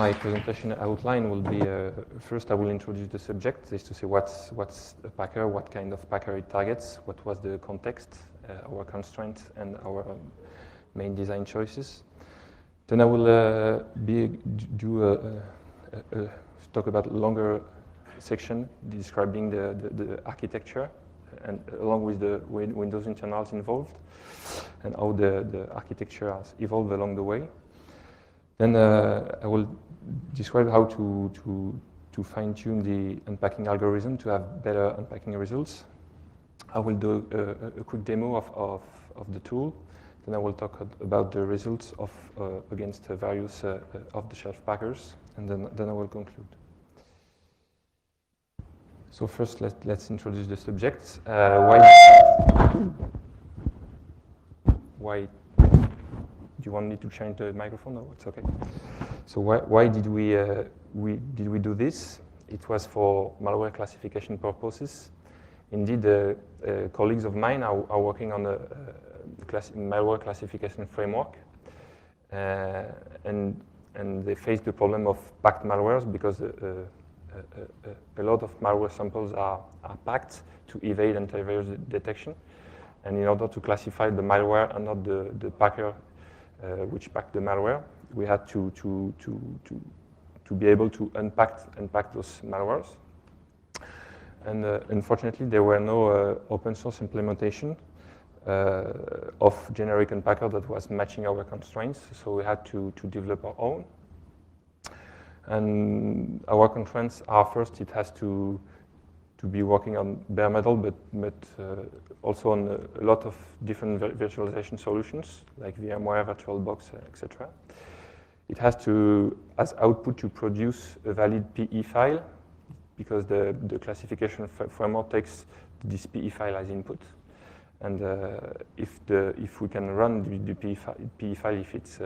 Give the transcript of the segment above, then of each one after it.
my presentation outline will be, first I will introduce the subject, is to say what's a packer, what kind of packer it targets, what was the context, our constraints, and our main design choices. Then I will talk about a longer section describing the architecture, and along with the Windows internals involved, and how the architecture has evolved along the way. Then I will describe how to fine-tune the unpacking algorithm to have better unpacking results. I will do a quick demo of the tool. Then I will talk about the results of against various off-the-shelf packers, and then I will conclude. So first, let's introduce the subject. Why? Do you want me to change the microphone? No, it's okay. So why did we do this? It was for malware classification purposes. Indeed, colleagues of mine are working on a malware classification framework, and they face the problem of packed malwares because a lot of malware samples are packed to evade antivirus detection. And in order to classify the malware and not the packer which packed the malware, we had to be able to unpack those malwares. And unfortunately, there were no open source implementation of generic unpacker that was matching our constraints, so we had to develop our own. And our constraints are, first, it has to be working on bare metal, but also on a lot of different virtualization solutions, like VMware, VirtualBox, etc. It has to, as output, to produce a valid PE file, because the classification framework takes this PE file as input. And if we can run the PE file, if it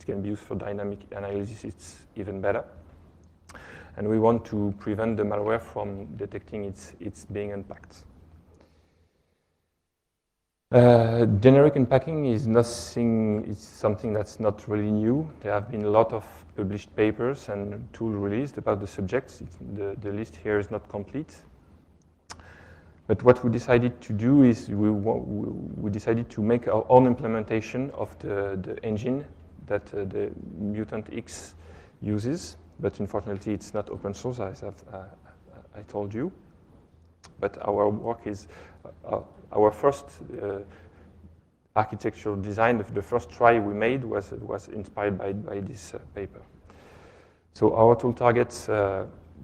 can be used for dynamic analysis, it's even better. And we want to prevent the malware from detecting it's being unpacked. Generic unpacking is nothing. It's something that's not really new. There have been a lot of published papers and tools released about the subjects. The list here is not complete. But what we decided to do is we decided to make our own implementation of the engine that the Mutant X uses. But unfortunately, it's not open source, as I told you. But our work is, our first architectural design, the first try we made was inspired by this paper. So our tool targets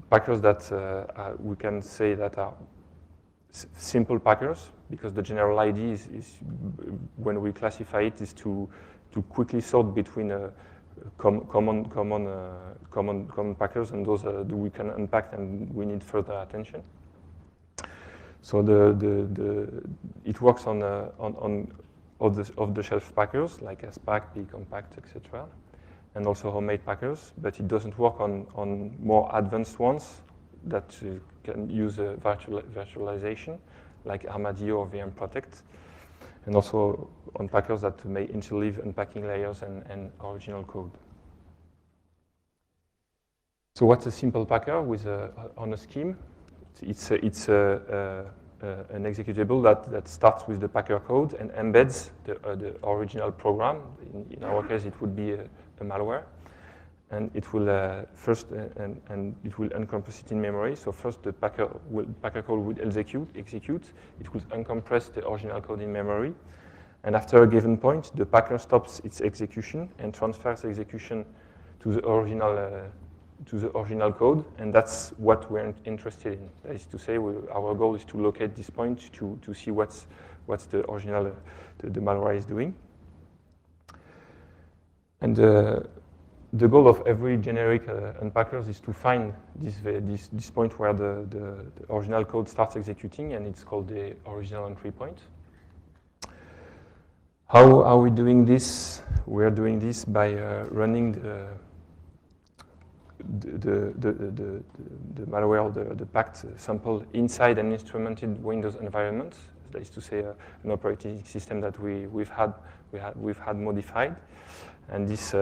packers that we can say that are simple packers, because the general idea is when we classify it is to quickly sort between common packers and those that we can unpack and we need further attention. So it works on off-the-shelf packers like SPAC, Compact, etc., and also homemade packers, but it doesn't work on more advanced ones that can use virtualization like Armadillo or VM Protect, and also on packers that may interleave unpacking layers and original code. So what's a simple packer on a scheme? It's an executable that starts with the packer code and embeds the original program. In our case, it would be a malware, and it will first and it will uncompress it in memory. So first, the packer code will execute. It will uncompress the original code in memory, and after a given point, the packer stops its execution and transfers execution to the original code, and that's what we're interested in. That is to say, our goal is to locate this point to see what's the original the malware is doing. And the goal of every generic unpacker is to find this point where the original code starts executing, and it's called the original entry point. How are we doing this? We are doing this by running the malware, the packed sample inside an instrumented Windows environment. That is to say, an operating system that we've had modified, And this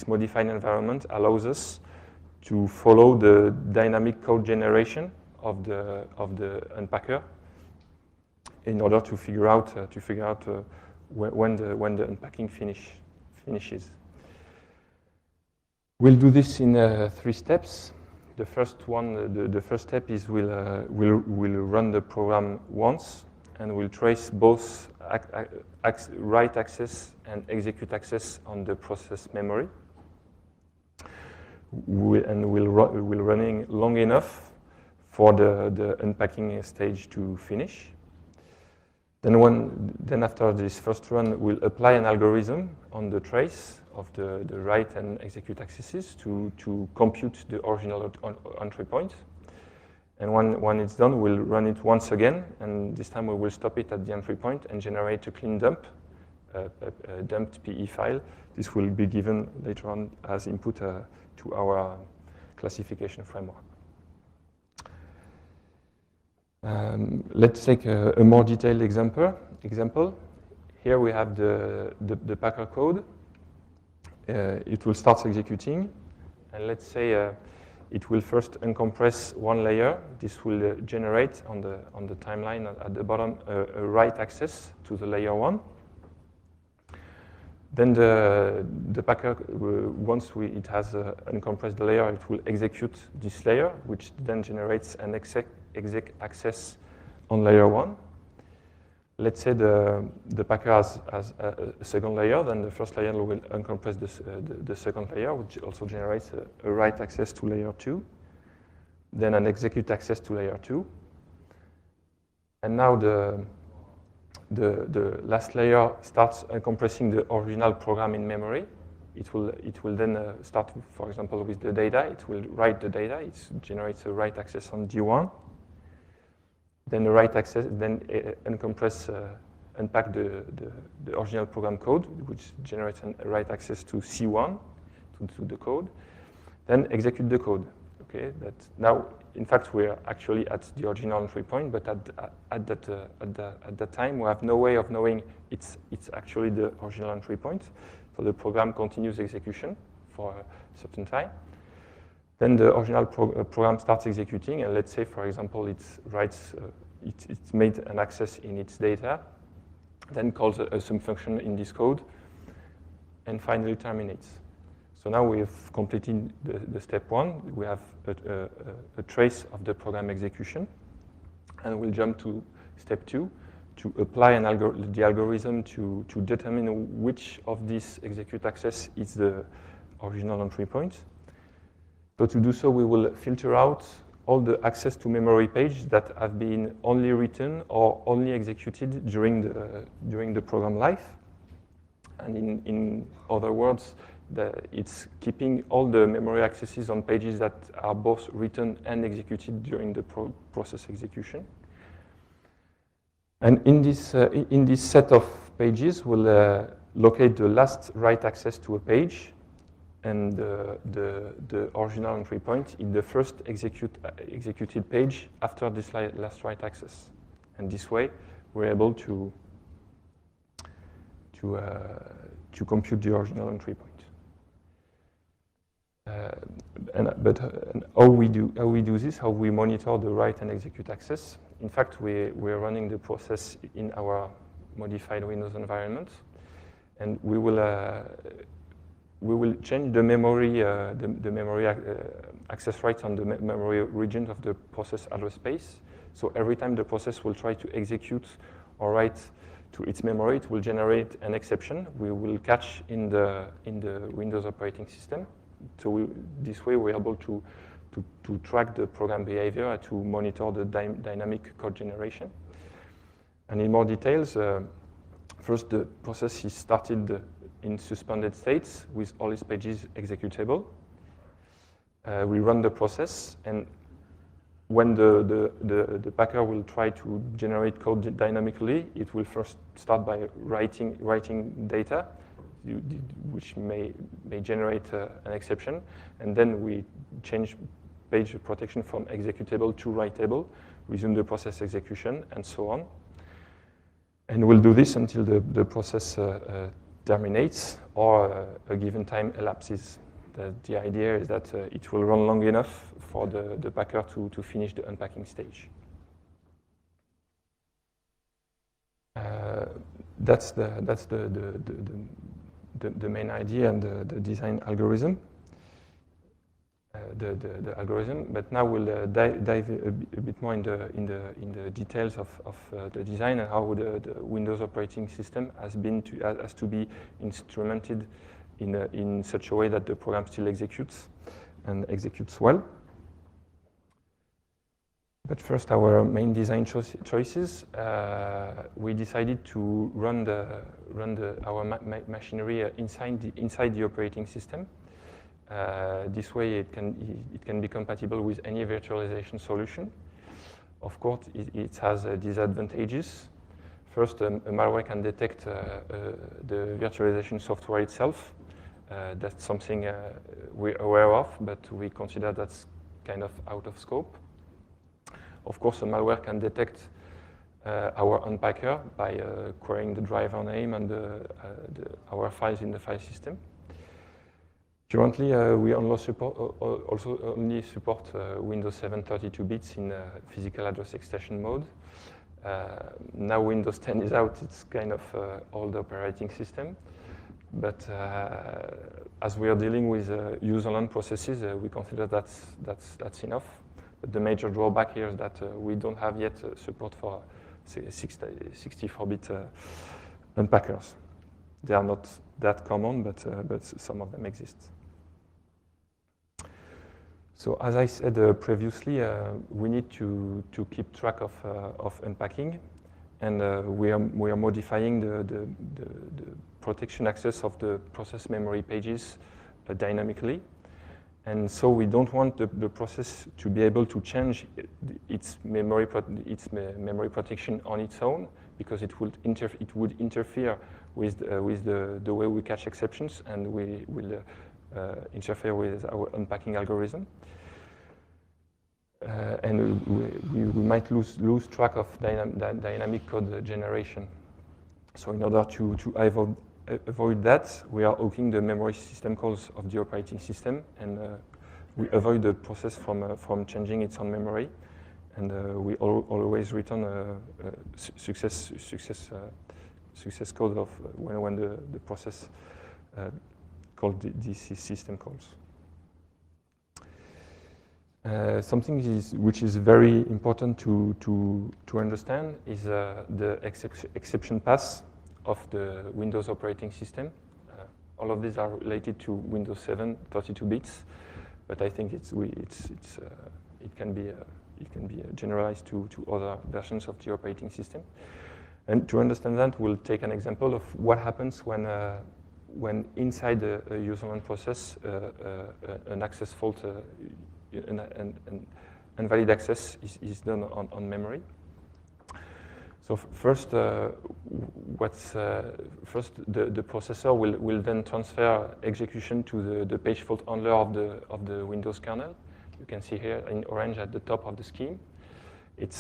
modified environment allows us to follow the dynamic code generation of the Unpacker in order to figure out when the unpacking finishes. We'll do this in 3 steps. The first step is we'll run the program once, and we'll trace both write access and execute access on the process memory. We'll running long enough for the unpacking stage to finish. Then after this first run, we'll apply an algorithm on the trace of the write and execute accesses to compute the original entry point. And when it's done, we'll run it once again, and this time we will stop it at the entry point and generate a clean dump, a dumped PE file. This will be given later on as input to our classification framework. Let's take a more detailed example. Here we have the Packer code. It will start executing, and let's say it will first uncompress one layer. This will generate on the timeline at the bottom a write access to the layer 1. Then the Packer, once it has uncompressed the layer, it will execute this layer, which then generates an exec access on layer 1. Let's say the Packer has a second layer, then the first layer will uncompress the second layer, which also generates a write access to layer 2, then an execute access to layer 2. And now the last layer starts uncompressing the original program in memory. It will then start, for example, with the data. It will write the data. It generates a write access on D1. Then the write access, then uncompress, unpack the original program code, which generates a write access to C1, to the code. Then execute the code. Okay, that now, in fact, we're actually at the original entry point, but at that time, we have no way of knowing it's actually the original entry point. So the program continues execution for a certain time. Then the original program starts executing, and let's say, for example, it's made an access in its data, then calls a sum function in this code, and finally terminates. So now we've completed the step 1. We have a trace of the program execution, and we'll jump to step 2 to apply the algorithm to determine which of these execute access is the original entry point. So to do so, we will filter out all the access to memory page that have been only written or only executed during the program life. And in other words, it's keeping all the memory accesses on pages that are both written and executed during the process execution. And in this set of pages, we'll locate the last write access to a page and the original entry point in the first executed page after this last write access. And this way, we're able to compute the original entry point. But how we do this? How we monitor the write and execute access? In fact, we're running the process in our modified Windows environment, and we will change the memory access rights on the memory region of the process address space. So every time the process will try to execute or write to its memory, it will generate an exception. We will catch in the Windows operating system. So this way, we're able to track the program behavior, to monitor the dynamic code generation. And in more details, first the process is started in suspended states with all its pages executable. We run the process, and when the Packer will try to generate code dynamically, it will first start by writing data, which may generate an exception, and then we change page protection from executable to writable, resume the process execution, and so on. And we'll do this until the process terminates or a given time elapses. The idea is that it will run long enough for the packer to finish the unpacking stage. That's the main idea and the design algorithm. The algorithm, but now we'll dive a bit more in the details of the design and how the Windows operating system has to be instrumented in such a way that the program still executes and executes well. But first, our main design choices. We decided to run our machinery inside the operating system. This way, it can be compatible with any virtualization solution. Of course, it has disadvantages. First, a malware can detect the virtualization software itself. That's something we're aware of, but we consider that's kind of out of scope. Of course, a malware can detect our unpacker by querying the driver name and our files in the file system. Currently, we only support Windows 7 32 bits in physical address extension mode. Now Windows 10 is out, it's kind of old operating system. But as we are dealing with user-learned processes, we consider that's enough. But the major drawback here is that we don't have yet support for 64-bit unpackers. They are not that common, but some of them exist. So as I said previously, we need to keep track of unpacking, and we are modifying the protection access of the process memory pages dynamically. And so we don't want the process to be able to change its memory protection on its own, because it would interfere with the way we catch exceptions, and we will interfere with our unpacking algorithm. And we might lose track of dynamic code generation. So in order to avoid that, we are hooking the memory system calls of the operating system, and we avoid the process from changing its own memory. And we always return a success code of when the process called this system calls. Something which is very important to understand is the exception paths of the Windows operating system. All of these are related to Windows 7 32 bits, but I think it can be generalized to other versions of the operating system. And to understand that, we'll take an example of what happens when inside a user-learned process an access fault, an invalid access is done on memory. So first, the processor will then transfer execution to the page fault handler of the Windows kernel. You can see here in orange at the top of the scheme. And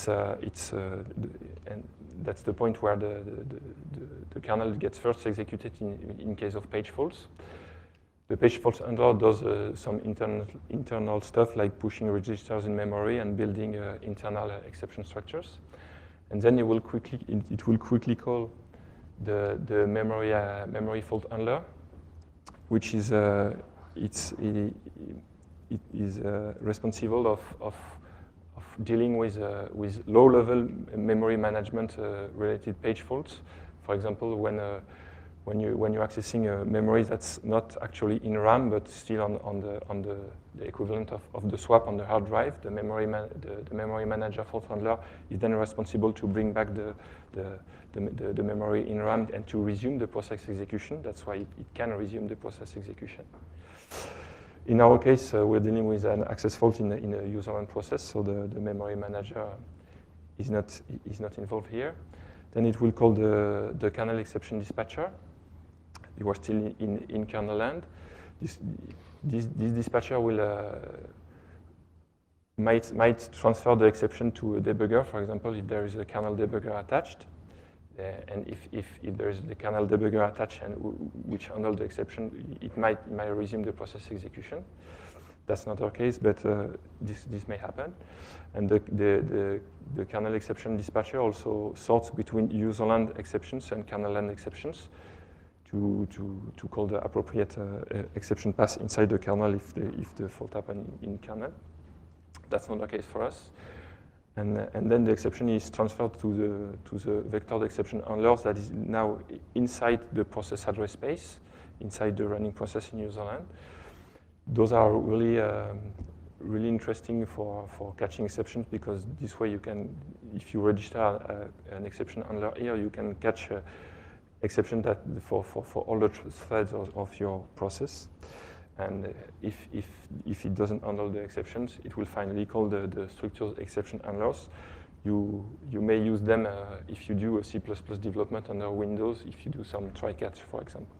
that's the point where the kernel gets first executed in case of page faults. The page fault handler does some internal stuff like pushing registers in memory and building internal exception structures. And then it will quickly call the memory fault handler, which is responsible of dealing with low-level memory management related page faults. For example, when you're accessing a memory that's not actually in RAM but still on the equivalent of the swap on the hard drive, the memory manager fault handler is then responsible to bring back the memory in RAM and to resume the process execution. That's why it can resume the process execution. In our case, we're dealing with an access fault in a user-learned process, so the memory manager is not involved here. Then it will call the kernel exception dispatcher. You are still in kernel land. This dispatcher might transfer the exception to a debugger. For example, if there is a kernel debugger attached, and if there's the kernel debugger attached and which handle the exception, it might resume the process execution. That's not our case, but this may happen. And the kernel exception dispatcher also sorts between userland exceptions and kernel-land exceptions to call the appropriate exception pass inside the kernel if the fault happened in kernel. That's not the case for us. And then the exception is transferred to the vectored exception handlers that is now inside the process address space, inside the running process in userland. Those are really interesting for catching exceptions, because this way you can, if you register an exception handler here, you can catch exception that for all the threads of your process. And if it doesn't handle the exceptions, it will finally call the structured exception handlers. You may use them if you do a C++ development under Windows, if you do some try-catch, for example.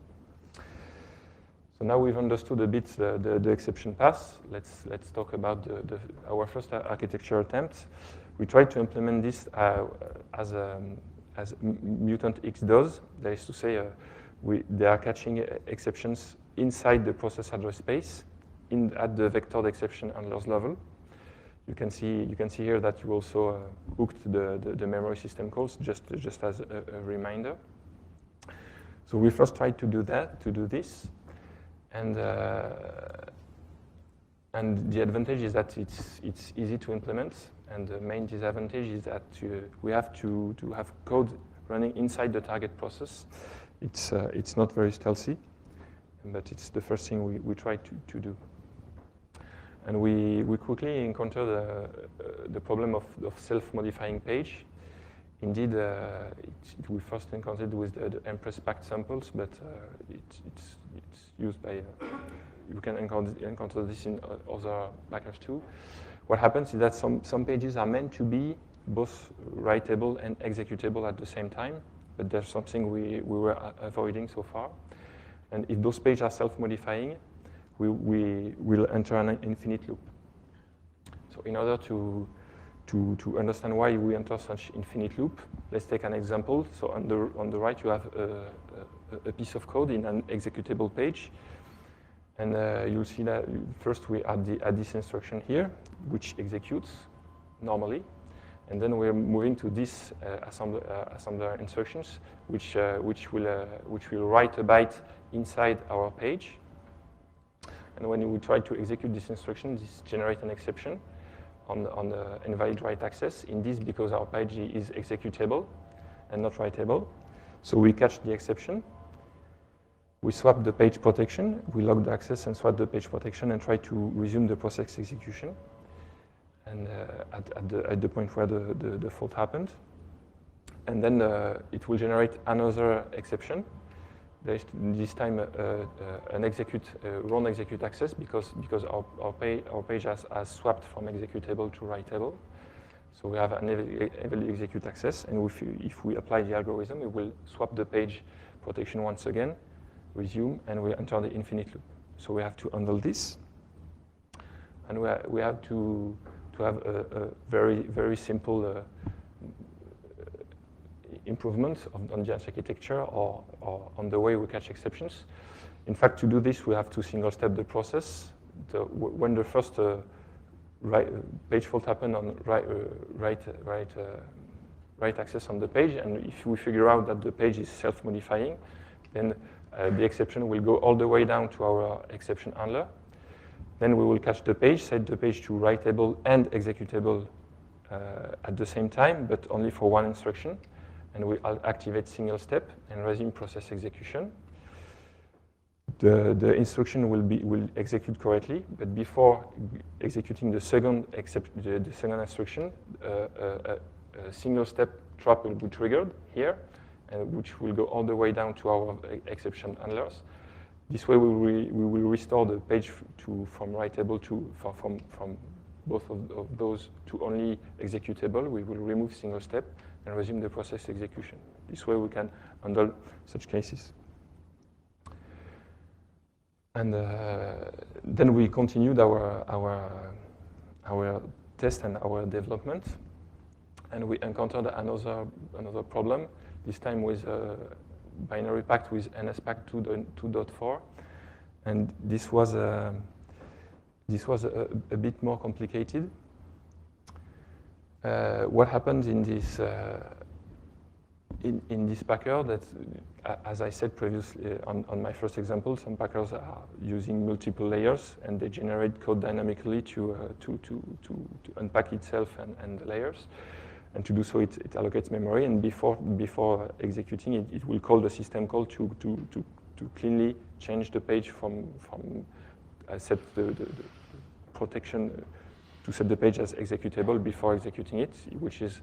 So now we've understood a bit the exception pass. Let's talk about our first architecture attempt. We tried to implement this as Mutant X does. That is to say, they are catching exceptions inside the process address space at the vectored exception handlers level. You can see here that you also hooked the memory system calls just as a reminder. So we first tried to do this, and the advantage is that it's easy to implement, and the main disadvantage is that we have to have code running inside the target process. It's not very stealthy, but it's the first thing we try to do. And we quickly encounter the problem of self-modifying page. Indeed, we first encountered with the Empress packed samples, but it's used by, you can encounter this in other packers too. What happens is that some pages are meant to be both writable and executable at the same time, but there's something we were avoiding so far. And if those pages are self-modifying, we will enter an infinite loop. So in order to understand why we enter such infinite loop, let's take an example. So on the right, you have a piece of code in an executable page. And you'll see that first we add this instruction here, which executes normally. And then we're moving to this assembler instructions, which will write a byte inside our page. And when we try to execute this instruction, this generates an exception on the invalid write access. In this, because our page is executable and not writable. So we catch the exception. We swap the page protection. We log the access and swap the page protection and try to resume the process execution. And at the point where the fault happened. And then it will generate another exception. There's this time an wrong execute access because our page has swapped from executable to writable. So we have an heavily execute access, and if we apply the algorithm, we will swap the page protection once again, resume, and we enter the infinite loop. So we have to handle this, and we have to have a very, very simple improvement on the architecture or on the way we catch exceptions. In fact, to do this, we have to single-step the process. When the first page fault happens on write access on the page, and if we figure out that the page is self-modifying, then the exception will go all the way down to our exception handler. Then we will catch the page, set the page to writable and executable at the same time, but only for one instruction. And we activate single step and resume process execution. The instruction will execute correctly, but before executing the second instruction, a single step trap will be triggered here, which will go all the way down to our exception handlers. This way, we will restore the page from writable from both of those to only executable. We will remove single step and resume the process execution. This way, we can handle such cases. And then we continued our test and our development, and we encountered another problem. this time with binary packed with NSPack 2.4, and this was a bit more complicated. What happens in this in this packer, that, as I said previously on my first example, some packers are using multiple layers, and they generate code dynamically to unpack itself and the layers. And to do so, it allocates memory, and before executing it, it will call the system call to cleanly change the page from set the protection to set the page as executable before executing it, which is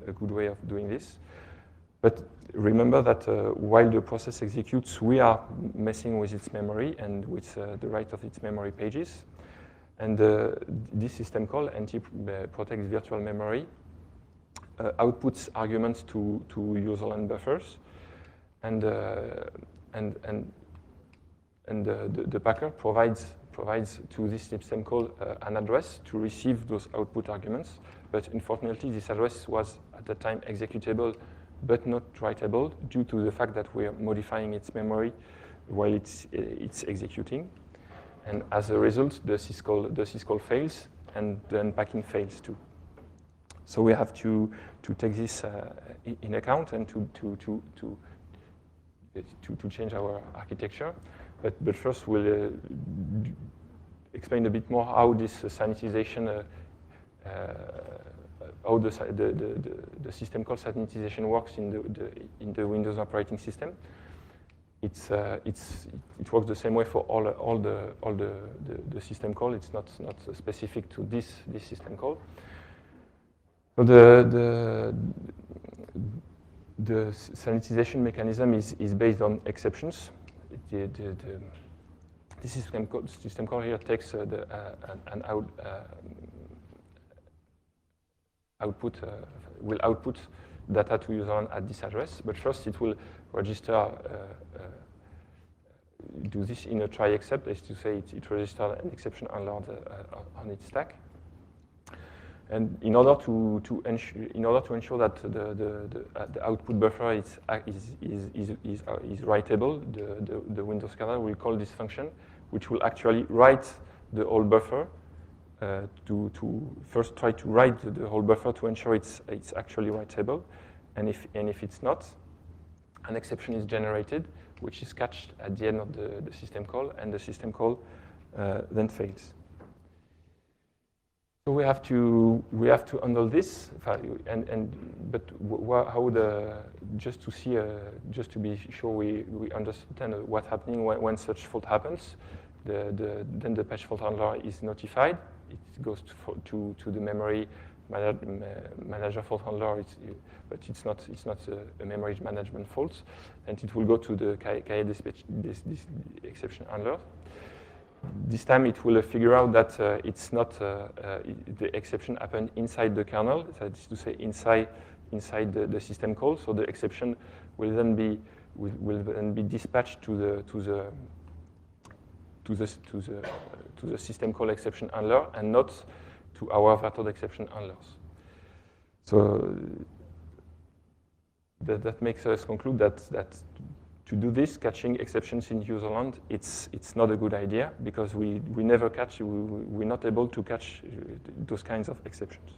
a good way of doing this. But remember that while the process executes, we are messing with its memory and with the right of its memory pages. And this system call, NT-protects virtual memory, outputs arguments to userland buffers, and the packer provides to this system call an address to receive those output arguments. But unfortunately, this address was at the time executable but not writable due to the fact that we are modifying its memory while it's executing. And as a result, the syscall fails and the unpacking fails too. So we have to take this in account and to change our architecture. But first, we'll explain a bit more how this sanitization, how the system call sanitization works in the Windows operating system. It works the same way for all the system call. It's not specific to this system call. So the sanitization mechanism is based on exceptions. This system call here takes an output will output data to user at this address. But first, it will register. Do this in a try except, as to say it registers an exception on its stack. And in order to ensure that the output buffer is writable, the Windows kernel will call this function, which will actually write the whole buffer to first try to write the whole buffer to ensure it's actually writable, and if it's not, an exception is generated, which is catched at the end of the system call, and the system call then fails. So we have to handle this, just to be sure we understand what's happening when such fault happens. Then the patch fault handler is notified. It goes to the memory manager fault handler, but it's not a memory management fault, and it will go to the KI dispatch this exception handler. This time it will figure out that it's not the exception happened inside the kernel, that is to say inside the system call. So the exception will then be dispatched to the system call exception handler and not to our virtual exception handlers. So that makes us conclude that to do this, catching exceptions in userland, it's not a good idea, because we never catch, we're not able to catch those kinds of exceptions.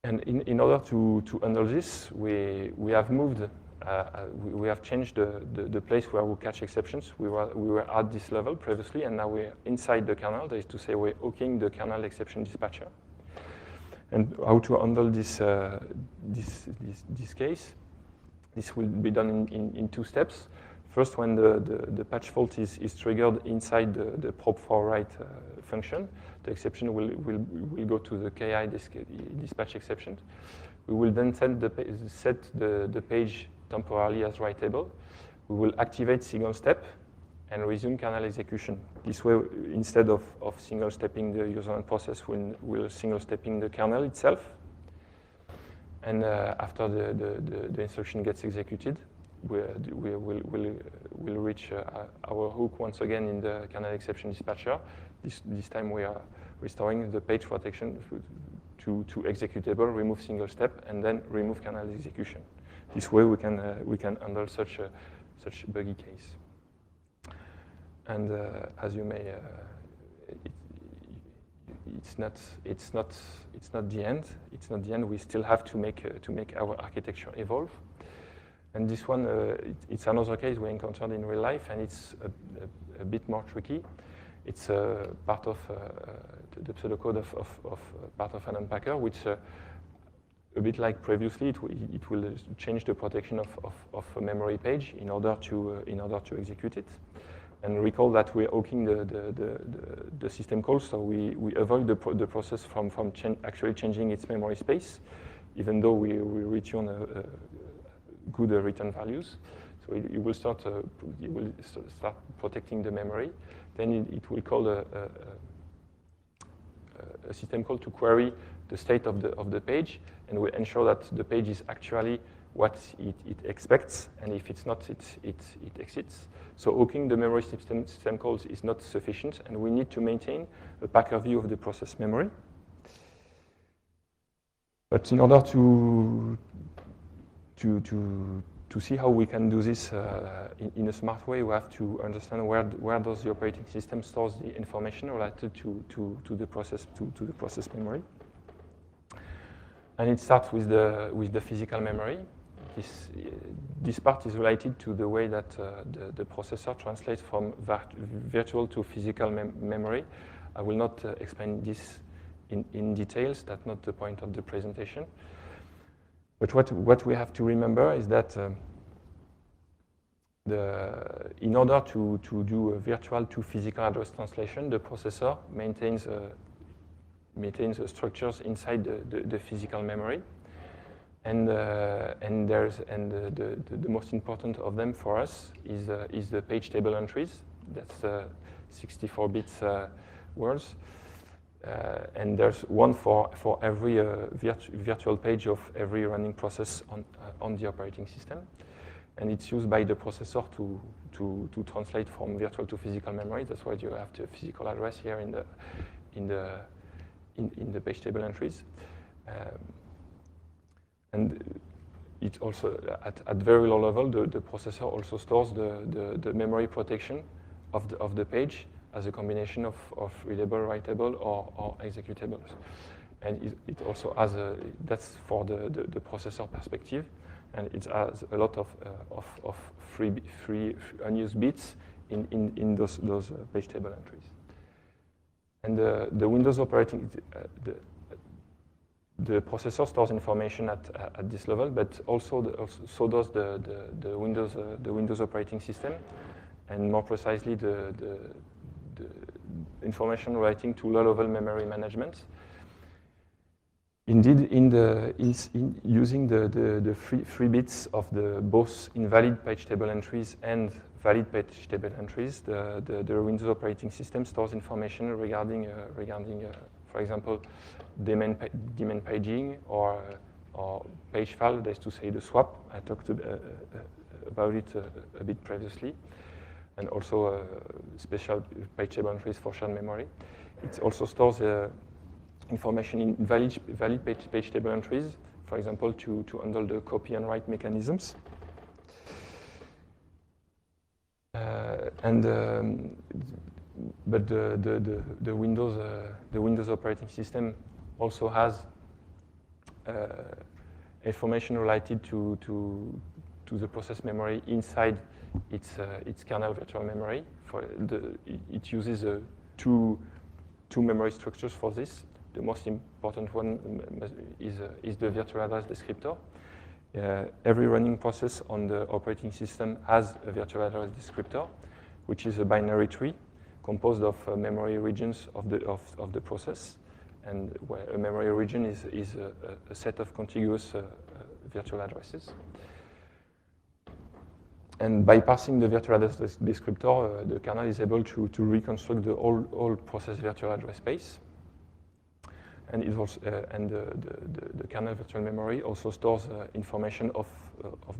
And in order to handle this, we have moved, we have changed the place where we catch exceptions. We were at this level previously, and now we're inside the kernel. That is to say, we're hooking the kernel exception dispatcher. And how to handle this case? This will be done in two steps. First, when the patch fault is triggered inside the prop for write function, the exception will go to the KI dispatch exception. We will then set the page temporarily as writable. We will activate single step and resume kernel execution. This way, instead of single stepping the userland process, we'll single stepping the kernel itself. And after the instruction gets executed, we'll reach our hook once again in the kernel exception dispatcher. This time we are restoring the page protection to executable, remove single step, and then remove kernel execution. This way we can handle such buggy case. And as you may, it's not the end. It's not the end. We still have to make our architecture evolve. And this one, it's another case we encountered in real life, and it's a bit more tricky. It's part of the pseudocode of part of an unpacker, which a bit like previously, it will change the protection of a memory page in order to execute it. And recall that we're hooking the system call, so we avoid the process from actually changing its memory space, even though we return good return values. So it will start protecting the memory. Then it will call a system call to query the state of the page, and will ensure that the page is actually what it expects, and if it's not, it exits. So hooking the memory system calls is not sufficient, and we need to maintain a Packer view of the process memory. But in order to see how we can do this in a smart way, we have to understand where does the operating system stores the information related to the process memory. And it starts with the physical memory. This part is related to the way that the processor translates from virtual to physical memory. I will not explain this in details. That's not the point of the presentation. But what we have to remember is that in order to do a virtual to physical address translation, the processor maintains structures inside the physical memory. And the most important of them for us is the page table entries. That's 64 bits words, and there's one for every virtual page of every running process on the operating system, and it's used by the processor to translate from virtual to physical memory. That's why you have the physical address here in the page table entries. And it also, at very low level, the processor also stores the memory protection of the page as a combination of readable, writable, or executables. And it also has that's for the processor perspective, and it has a lot of free unused bits in those page table entries. And the Windows operating the processor stores information at this level, but also so does the Windows operating system, and more precisely the information relating to low-level memory management. Indeed, using the free bits of both invalid page table entries and valid page table entries, the Windows operating system stores information regarding for example, daemon paging or page file. That is to say the swap. I talked about it a bit previously, and also special page table entries for shared memory. It also stores information in valid page table entries, for example, to handle the copy and write mechanisms. But the Windows operating system also has information related to the process memory inside its kernel virtual memory. It uses two memory structures for this. The most important one is the virtual address descriptor. Every running process on the operating system has a virtual address descriptor, which is a binary tree composed of memory regions of the process, and where a memory region is a set of contiguous virtual addresses. And by passing the virtual address descriptor, the kernel is able to reconstruct the whole process virtual address space. And it also, the kernel virtual memory also stores information of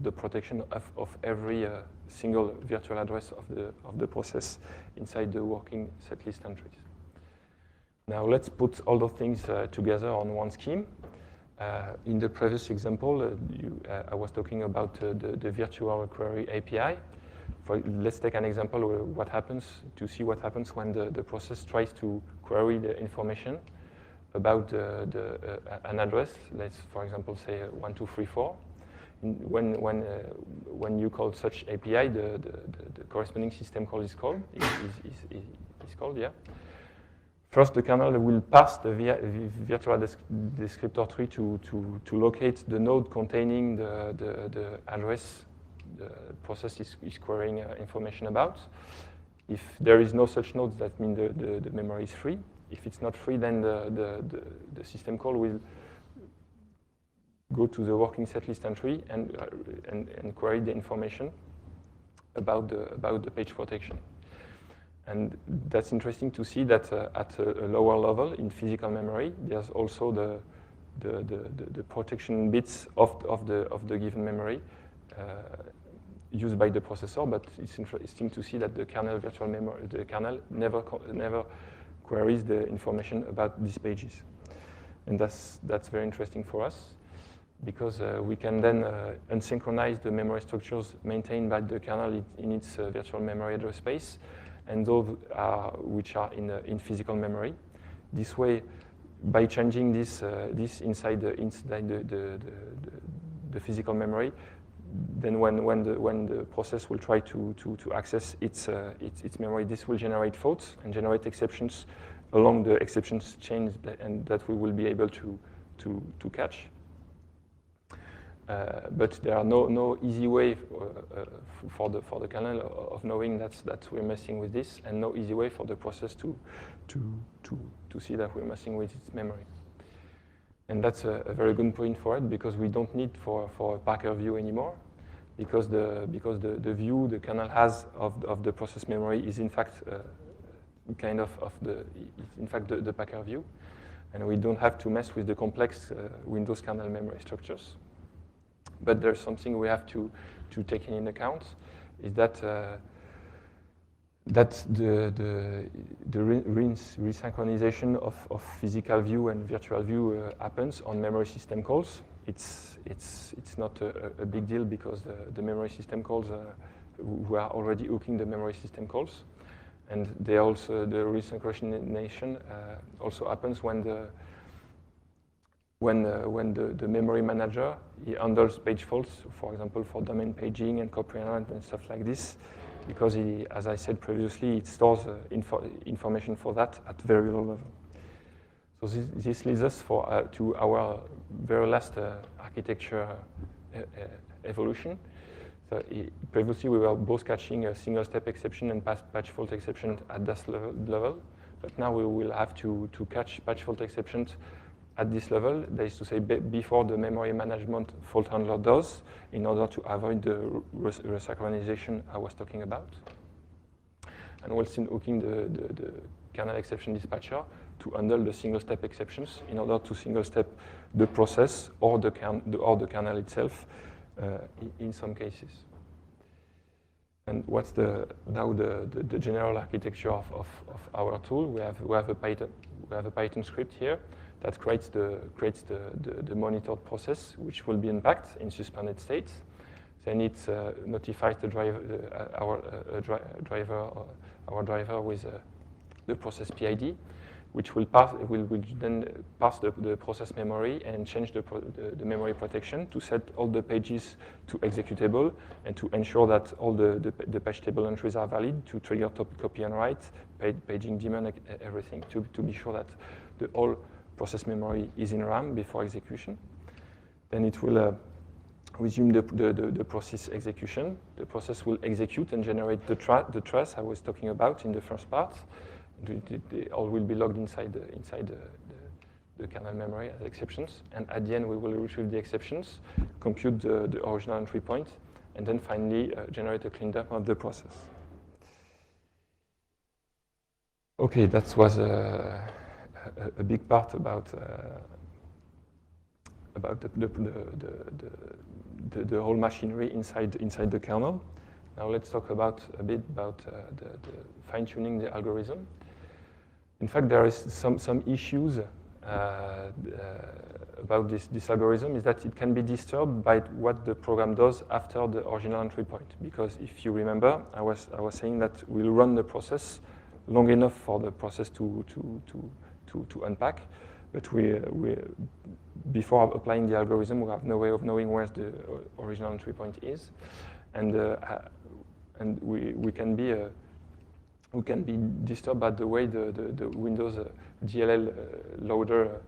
the protection of every single virtual address of the process inside the working setlist entries. Now let's put all those things together on one scheme. In the previous example, I was talking about the virtual query API. Let's take an example where what happens to see what happens when the process tries to query the information about an address. Let's, for example, say 1234. When you call such API, the corresponding system call is called. Is called, yeah. First, the kernel will pass the virtual descriptor tree to locate the node containing the address the process is querying information about. If there is no such node, that means the memory is free. If it's not free, then the system call will go to the working set list entry and query the information about the page protection. And that's interesting to see that at a lower level in physical memory, there's also the protection bits of the given memory used by the processor. But it's interesting to see that the kernel virtual memory, the kernel never queries the information about these pages, and that's very interesting for us because we can then unsynchronize the memory structures maintained by the kernel in its virtual memory address space, and those which are in physical memory. This way, by changing this inside the physical memory, then when the process will try to access its memory, this will generate faults and generate exceptions along the exceptions chain that we will be able to catch. But there are no easy way for the kernel of knowing that we're messing with this, and no easy way for the process to see that we're messing with its memory. And that's a very good point for it, because we don't need for a Packer view anymore, because the view the kernel has of the process memory is in fact the Packer view, and we don't have to mess with the complex Windows kernel memory structures. But there's something we have to take in account, is that the resynchronization of physical view and virtual view happens on memory system calls. It's not a big deal, because the memory system calls we are already hooking the memory system calls, and the resynchronization also happens when the memory manager handles page faults, for example, for domain paging and copy alignment and stuff like this, because as I said previously, it stores information for that at very low level. So this leads us to our very last architecture evolution. So previously, we were both catching a single-step exception and patch fault exception at this level, but now we will have to catch patch fault exceptions at this level, that is to say, before the memory management fault handler does, in order to avoid the resynchronization I was talking about. And we're still hooking the kernel exception dispatcher to handle the single-step exceptions in order to single-step the process or the kernel itself in some cases. And what's now the general architecture of our tool? We have a Python script here that creates the monitored process, which will be unpacked in suspended states. Then it notifies the our driver with the process PID, which will then pass the process memory and change the memory protection to set all the pages to executable, and to ensure that all the page table entries are valid, to trigger copy and write, paging daemon, everything, to be sure that the whole process memory is in RAM before execution. Then it will resume the process execution. The process will execute and generate the trace I was talking about in the first part. They all will be logged inside the kernel memory as exceptions. And at the end, we will retrieve the exceptions, compute the original entry point, and then finally generate a cleanup of the process. Okay, that was a big part about the whole machinery inside the kernel. Now let's talk a bit about the fine-tuning the algorithm. In fact, there is some issues about this algorithm, is that it can be disturbed by what the program does after the original entry point. Because if you remember, I was saying that we'll run the process long enough for the process to unpack, but before applying the algorithm, we have no way of knowing where the original entry point is, and we can be disturbed by the way the Windows DLL loader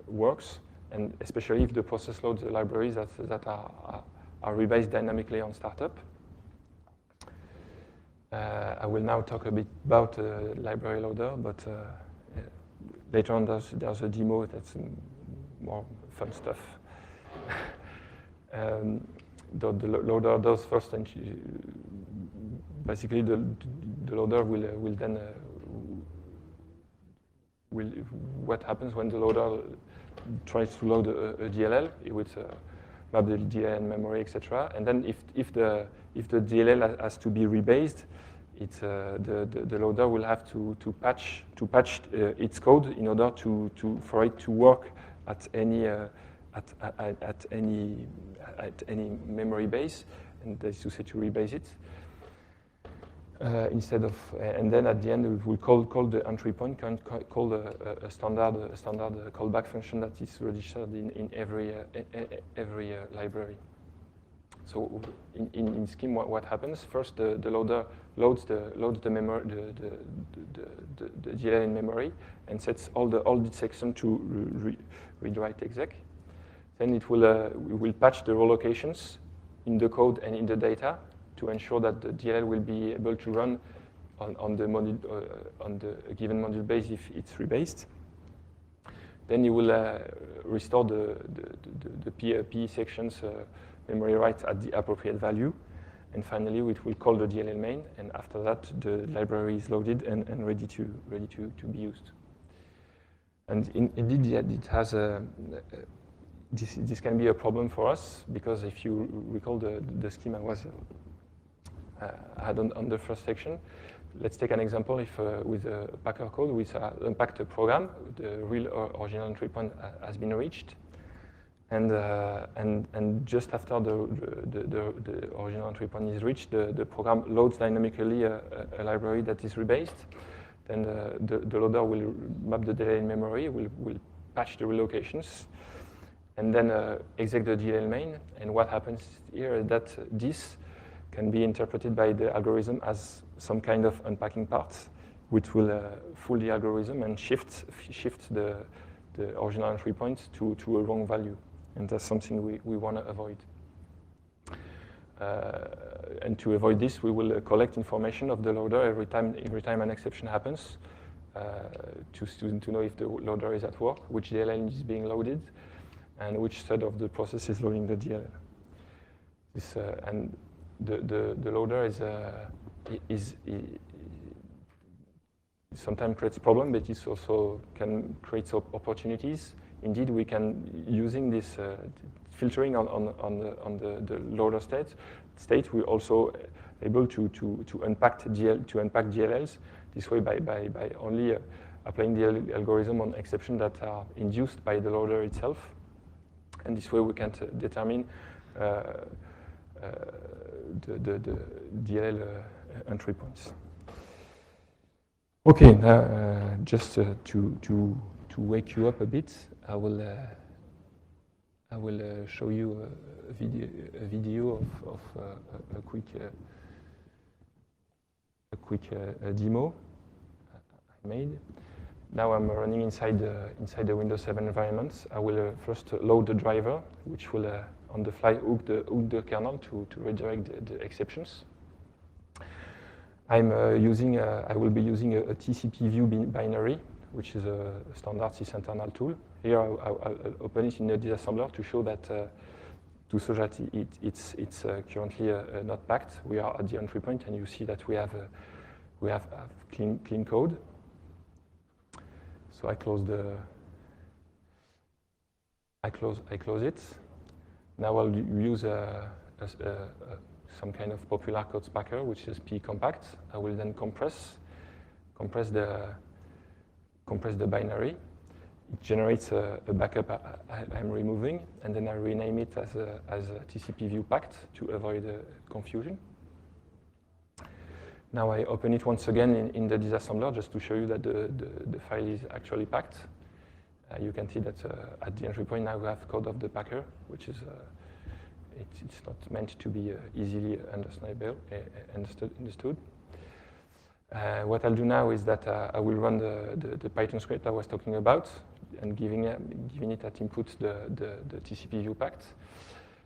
works, and especially if the process loads libraries that are rebased dynamically on startup. I will now talk a bit about library loader, but later on there's a demo that's more fun stuff. The loader does first, and basically the loader will then what happens when the loader tries to load a DLL, it would map the DLL in memory, etc. And then if the DLL has to be rebased, the loader will have to patch its code in order for it to work at any memory base, and that is to say to rebase it. Instead of, and then at the end we will call the entry point, call a standard callback function that is registered in every library. So in Scheme, what happens? First, the loader loads the memory, the DLL in memory, and sets all the section to read-write exec. Then it will patch the relocations in the code and in the data to ensure that the DLL will be able to run on the module, on the given module base if it's rebased. Then you will restore the PE sections memory rights at the appropriate value. And finally, it will call the DLL main, and after that, the library is loaded and ready to be used. And indeed, it has this can be a problem for us, because if you recall the scheme I had on the first section, let's take an example. If with a Packer code, with an unpacked program, the real original entry point has been reached, and just after the original entry point is reached, the program loads dynamically a library that is rebased. Then the loader will map the DLL in memory, will patch the relocations, and then exec the DLL main. And what happens here is that this can be interpreted by the algorithm as some kind of unpacking parts, which will fool the algorithm and shift the original entry point to a wrong value. And that's something we want to avoid. And to avoid this, we will collect information of the loader every time an exception happens, to know if the loader is at work, which DLL is being loaded, and which set of the process is loading the DLL. And the loader is sometimes creates problem, but it also can create opportunities. Indeed, we can, using this filtering on the loader state, we're also able to unpack DLLs this way by only applying the algorithm on exceptions that are induced by the loader itself. And this way we can determine the DLL entry points. Okay, now just to wake you up a bit, I will show you a video of a quick demo I made. Now I'm running inside the Windows 7 environment. I will first load the driver, which will on the fly hook the kernel to redirect the exceptions. I will be using a TCP view binary, which is a standard sysinternal tool. Here I'll open it in a disassembler to show that it's currently not packed. We are at the entry point, and you see that we have clean code. So I close it. Now I'll use some kind of popular code packer, which is P compact. I will then compress compress the binary. It generates a backup I'm removing, and then I rename it as a TCP view packed to avoid confusion. Now I open it once again in the disassembler just to show you that the file is actually packed. You can see that at the entry point now we have code of the packer, which is it's not meant to be easily understood. What I'll do now is that I will run the Python script I was talking about and giving it at input the TCP view packed.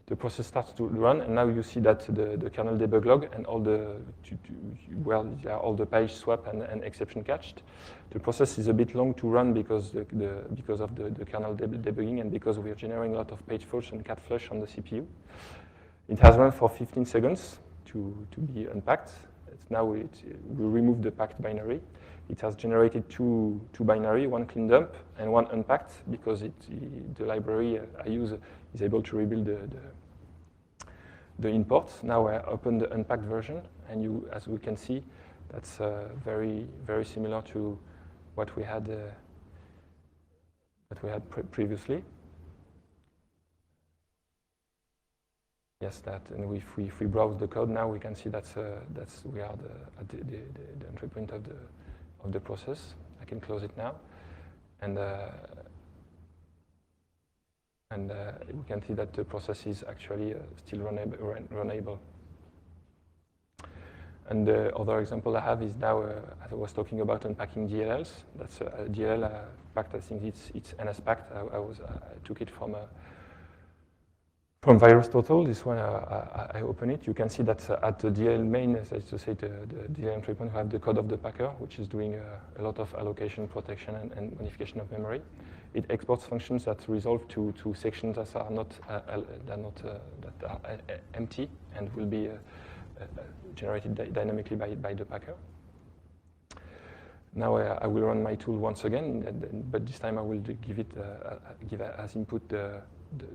The process starts to run, and now you see that the kernel debug log and all the page swap and exception catched. The process is a bit long to run because of the kernel debugging and because we are generating a lot of page faults and cat flush on the CPU. It has run for 15 seconds to be unpacked. Now we remove the packed binary. It has generated two binary, one clean dump and one unpacked, because the library I use is able to rebuild the imports. Now I open the unpacked version, and as we can see, that's very, very similar to what we had previously. Yes, and if we browse the code now, we can see we are at the entry point of the process. I can close it now, and we can see that the process is actually still runnable. And the other example I have is now, as I was talking about unpacking DLLs. That's a DLL packed. I think it's NS packed. I took it from VirusTotal. This one, I open it. You can see that at the DLL main, as to say, the DLL entry point, we have the code of the packer, which is doing a lot of allocation, protection, and modification of memory. It exports functions that resolve to sections that are empty and will be generated dynamically by the packer. Now I will run my tool once again, but this time I will give as input the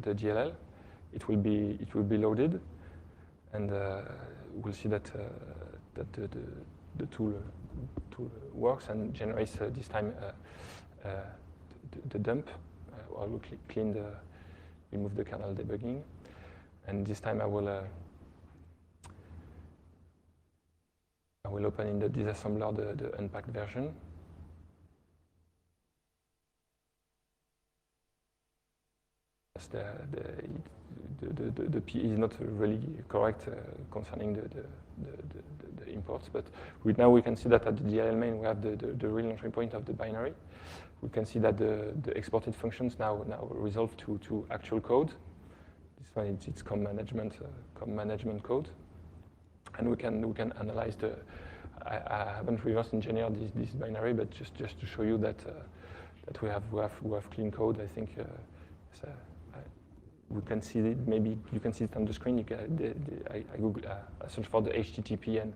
DLL. It will be loaded, and we'll see that the tool works and generates this time the dump. I will remove the kernel debugging, and this time I will open in the disassembler the unpacked version. The P is not really correct concerning the imports, but now we can see that at the DLL main we have the real entry point of the binary. We can see that the exported functions now resolve to actual code. This one it's COM management code, and we can analyze the. I haven't reverse engineered this binary, but just to show you that we have clean code. I think. We can see it. Maybe you can see it on the screen. I Google I search for the HTTP, and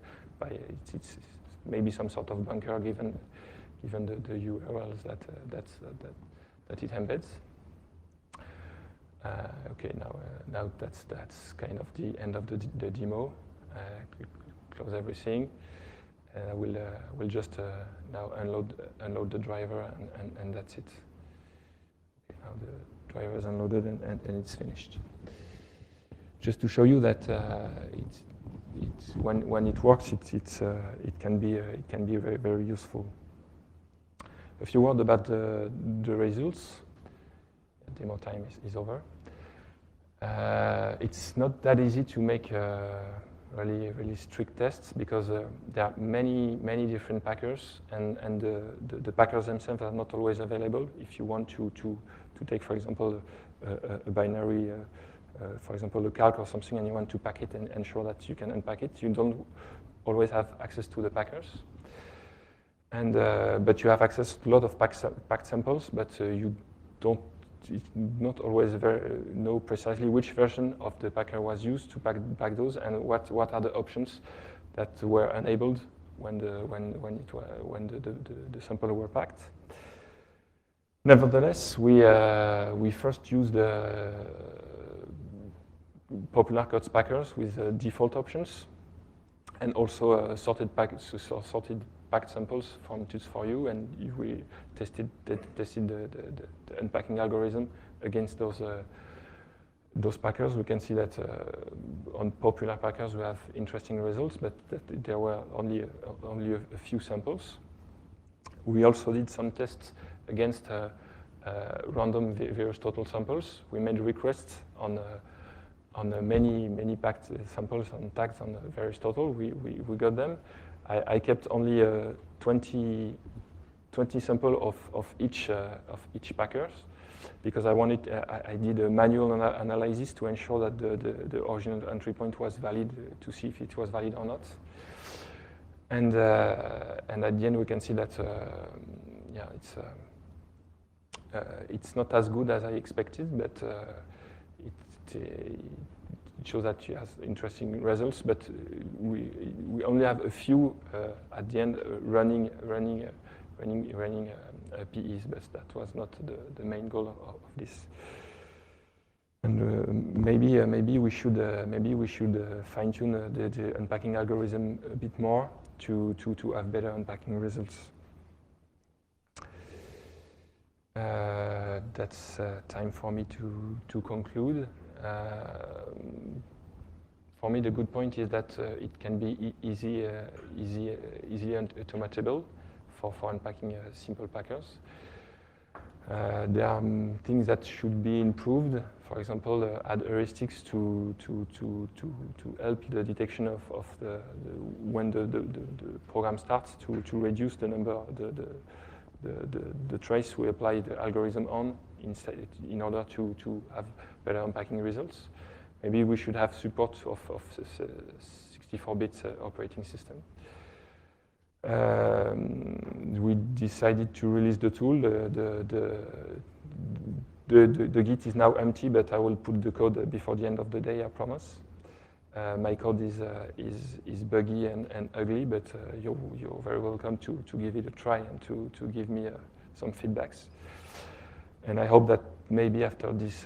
it's maybe some sort of bunker given the URLs that it embeds. Okay, now that's kind of the end of the demo. Close everything, and I will just now unload the driver, and that's it. Okay, now the driver is unloaded and it's finished. Just to show you that when it works, it can be very, very useful. A few words about the results. Demo time is over. It's not that easy to make really strict tests because there are many different packers, and the packers themselves are not always available. If you want to take, for example, a binary, for example, a calc or something, and you want to pack it and ensure that you can unpack it, you don't always have access to the packers. And but you have access to a lot of packed samples, but you don't not always know precisely which version of the packer was used to pack those, and what are the options that were enabled when the sample were packed. Nevertheless, we first used the popular COTS packers with default options, and also sorted packed packed samples from Tools for You, and we tested the unpacking algorithm against those packers. We can see that on popular packers we have interesting results, but there were only a few samples. We also did some tests against random various total samples. We made requests on many packed samples on tags on various total. We got them. I kept only 20 sample of each packers, because I did a manual analysis to ensure that the original entry point was valid, to see if it was valid or not. And at the end we can see that it's not as good as I expected, but it shows that it has interesting results. But we only have a few at the end running PEs, but that was not the main goal of this. And maybe we should fine-tune the unpacking algorithm a bit more to have better unpacking results. That's time for me to conclude. For me, the good point is that it can be easily automatable for unpacking simple packers. There are things that should be improved. For example, add heuristics to help the detection of when the program starts, to reduce the number the trace we apply the algorithm on in order to have better unpacking results. Maybe we should have support of 64-bit operating system. We decided to release the tool. The Git is now empty, but I will put the code before the end of the day, I promise. My code is buggy and ugly, but you're very welcome to give it a try and to give me some feedbacks. And I hope that maybe after this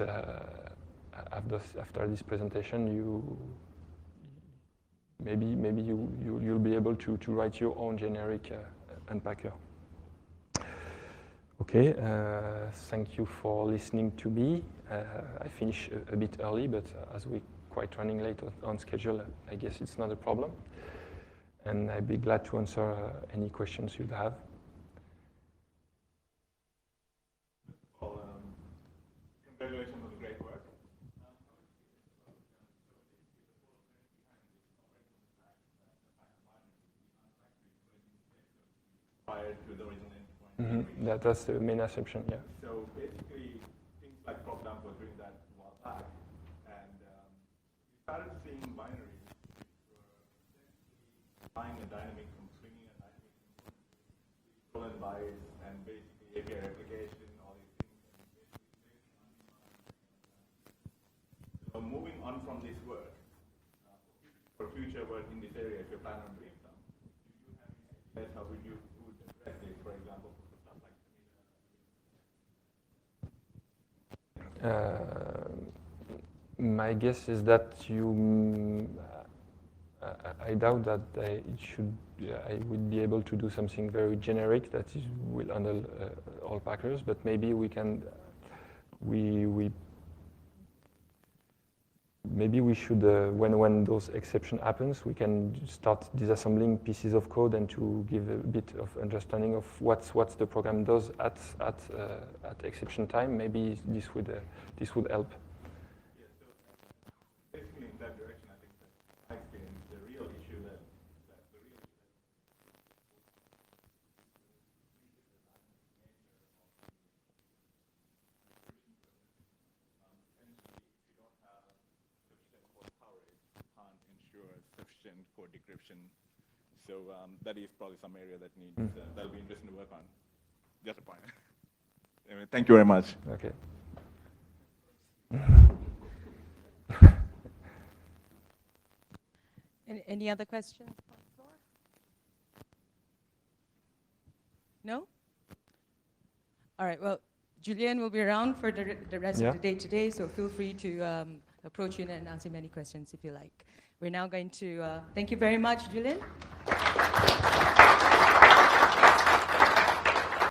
presentation, you'll be able to write your own generic unpacker. Okay, thank you for listening to me. I finished a bit early, but as we're quite running late on schedule, I guess it's not a problem. And I'd be glad to answer any questions you'd have. Well, congratulations on the great work. Prior to the original endpoint. That's the main assumption, yeah. So basically, things like prop dump were doing that a while back, and we started seeing binaries which were buying a dynamic from swinging a dynamic stolen bytes, and basically API replication, all these things. So moving on from this work, for future work in this area, if you plan on doing some, do you have any ideas how would you address this, for example, for stuff like my guess is that I doubt that I would be able to do something very generic that will handle all packers, but maybe we should, when those exception happens, we can start disassembling pieces of code and to give a bit of understanding of what the program does at exception time. Maybe this would help. Yeah, so basically in that direction, I think that my experience, the real issue that sufficient for decryption. So that is probably some area that needs that'll be interesting to work on. Just a point. Anyway, thank you very much. Okay. Any other questions on the floor? No? All right. Well, Julien will be around for the rest of the day today, so feel free to approach him and ask him any questions if you like. We're now going to thank you very much, Julien.